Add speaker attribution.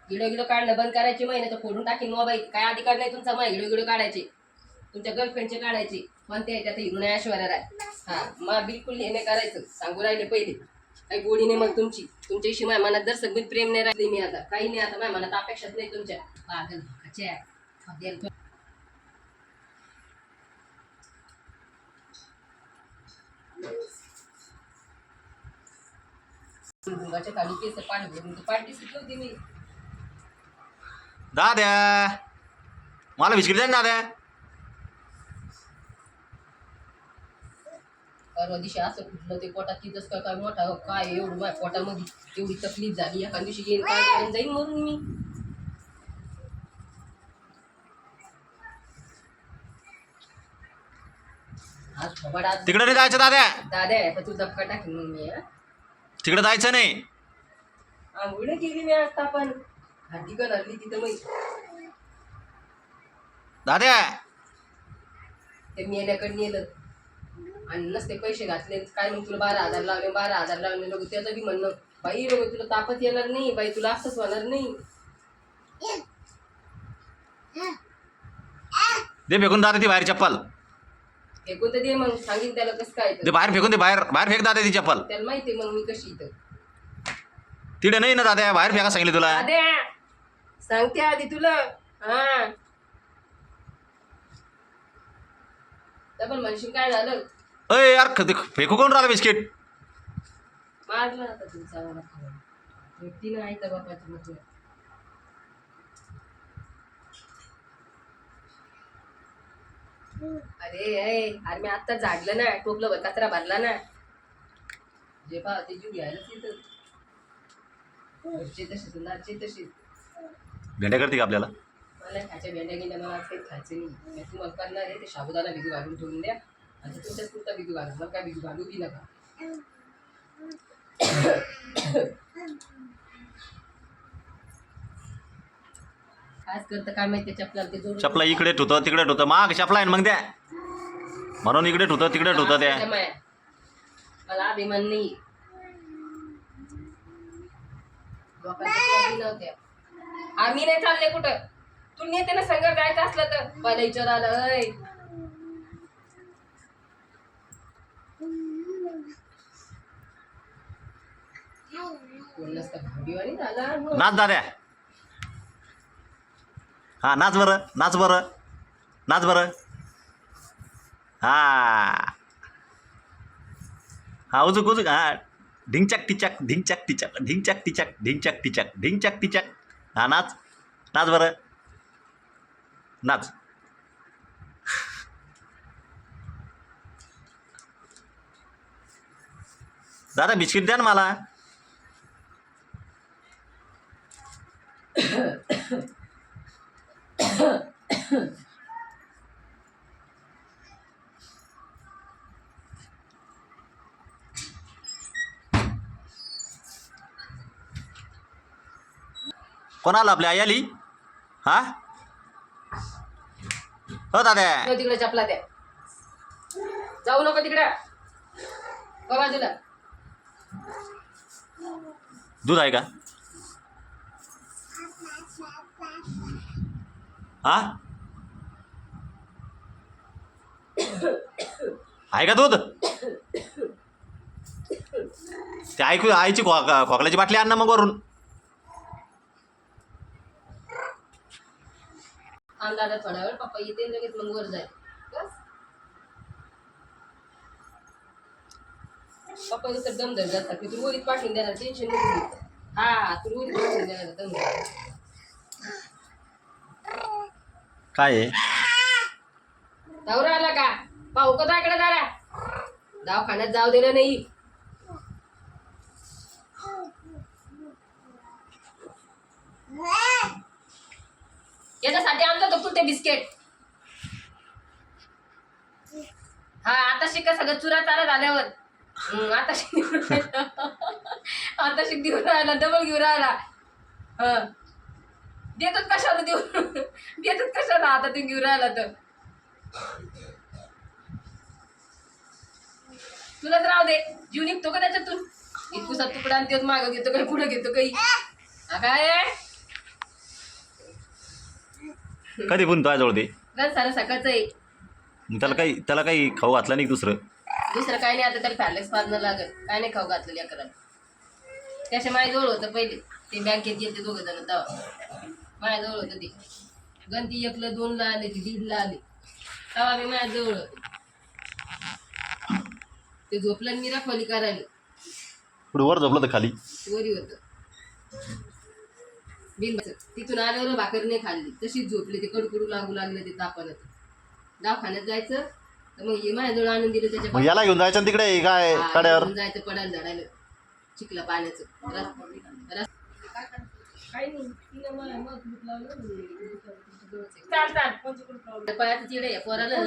Speaker 1: Video video काढणं बंद करायचे, महिने तर फोडून टाकीन मोबाईल. काय अधिकार नाही तुमचा मग व्हिडिओ व्हिडिओ काढायचे, तुमच्या गर्लफ्रेंडचे काढायचे. कोणते आहे त्यात हिरो नाही, ऐश्वर्या राय. हा मग बिलकुल हे नाही करायचं, सांगू राहिले पहिले. काही गोडी नाही मग तुमच्याशी माझ्या मनात जर सगळी प्रेम नाही राहिली. मी आता काही नाही, आता माझ्या मनात अपेक्षाच नाही तुमच्या. पागल खाली केस पार्टी होती मी.
Speaker 2: दाद्या मला बिस्किट द्या ना दाद्या.
Speaker 1: परवा दिवशी असं कुठलं ते पोटात तिथंच काय मोठा काय एवढं माझ्या पोटामध्ये एवढी तकलीफ झाली. एका दिवशी येईन काय करून जाईन म्हणून मी. आज
Speaker 2: तिकडे नाही जायचं दाद्या.
Speaker 1: दाद्या पण तू धपका टाकीन मग मी.
Speaker 2: तिकडे जायचं नाही.
Speaker 1: आंघोळ केली मी आता, पण हड्डी का हरली तिथं मग.
Speaker 2: दाद्या
Speaker 1: ते मेल्याकडे नेलं आणि नसते पैसे घातले काय, मग तुला 12,000 लावले, 12,000 लावले. लोक त्याचं बी म्हणणं, बाई लोक तुला तापच येणार नाही, बाई तुला असंच होणार नाही.
Speaker 2: दे फेकून दादा ती बाहेर चप्पल.
Speaker 1: फेकून तर दे मग, सांगेन त्याला कसं काय.
Speaker 2: दे बाहेर फेकून दे, बाहेर बाहेर फेक दादा ती चप्पल.
Speaker 1: त्याला माहिती मग मी कशी इथं.
Speaker 2: तिकडे नाही ना दादा, बाहेर फेका सांगितलं तुला.
Speaker 1: सांगते आधी तुला. हा डबल म्हणशील काय झालं.
Speaker 2: अय यार फेकू कोण राहिला बिस्किट.
Speaker 1: मारलं आता तुमचा मला खावा व्यक्ती नाही तर बापाची मग. अरे मी आत्ता झाडलं ना, टोपलं भर कचरा भरला ना. जे पहा ते जीव घ्यायलाच येतं. घरचे तसेच नारचे तसेच.
Speaker 2: भेंड्या करते का आपल्याला.
Speaker 1: मला खायच्या भेंड्या गेल्या, मला आज काही खायचं नाही. मी तुम्हाला करणार आहे ते साबुदाणा भिजू घालून ठेवून द्या. आता तुमच्याच पुरता भिजू घालू, मग काय भिजू घालू बी नका. आज करतं काय माहिती चपलाला ते जोडून.
Speaker 2: चपला इकडे ठुतं तिकडे ठुतं, माग चपला आहे मग द्या म्हणून इकडे ठुतं तिकडे ठुतं त्या.
Speaker 1: मला अभिमान नाही. नव्हत्या आम्ही नाही चालले कुठं. तू नेते ना संघ जायचं असलं तर पहिला विचार आलं.
Speaker 2: नाच दाद्या. हा नाच बरं, नाच बरं, नाच बरं. हा हा उजूक उजूक. हा ढिंचक टिचक ढिंचक टिचक ढिंचक टिचक ढिंचक टिचक ढिंचक टिचक. हा नाच नाच बरं, नाच. दादा बिस्किट द्या ना मला. कोणाला आपल्या आई आली. हा हो दादा.
Speaker 1: तिकडे चपला द्या, जाऊ नको तिकडे बाजूला.
Speaker 2: दूध आहे का. हा आहे का दूध. ते ऐकू आईची खोकल्याची बाटली आण ना मग वरून.
Speaker 1: दादा थोड्या वेळ पप्पा येते लगेच मग वर जाईल. पप्पा नुसतं दम धर जातात की तू वरीत पाठवून देणार, टेन्शन नाही. हा तू वरीत पाठवून देणार दम धर.
Speaker 2: काय आहे
Speaker 1: दौरा आला का पाहू का इकडे जरा. दवाखान्यात जाऊ देणार नाही. याच्यासाठी आणलं तर तू ते बिस्किट. हा आता शिका सगळं चुरा चारा झाल्यावर. आता आता शिक देऊन राहिला, डबल घेऊन राहिला. हा देतात कशाला देऊन देतात कशाला आता ते घेऊन राहिला तर. तुलाच राहू दे, जीव निघतो का त्याच्यातून. इतकुसा तुकडा आणि तेच मागं घेतो काही पुढे घेतो काही. काय
Speaker 2: कधी पण तुझ्याजवळ ते
Speaker 1: गण सारं सकाळचं आहे.
Speaker 2: मग त्याला काही खाऊ घातलं नाही दुसरं.
Speaker 1: दुसरं काय नाही आता, त्याला फॅलेक्स पाजणं लागेल. काय नाही खाऊ घातलेली अकराला. त्याच्या माझ्याजवळ होतं पहिले, ते बँकेत गेले दोघं जण, तेव्हा माझ्याजवळ होतं ते. गणती 1ला 2ला आले, ती 1:30ला आली, तेव्हा मी माझ्याजवळ होते. ते झोपलं आणि मी रखवाली करायला.
Speaker 2: पुढे वर झोपलं तर खाली
Speaker 1: वरी होतं बिनबाचं. तिथून आल्यावर भाकर नाही खाल्ली, तशीच झोपली. ते कडकडू लागू लागले ते तापानं. दवाखान्यात जायचं तर मग हे माझ्याजवळ आणून दिलं. त्याच्या
Speaker 2: मग याला घेऊन जायचं ना तिकडे काय
Speaker 1: हा,
Speaker 2: कड्यावर.
Speaker 1: घेऊन जायचं पडायला झाडायला चिखला पाण्याचं. पायाचं चिडे पोराला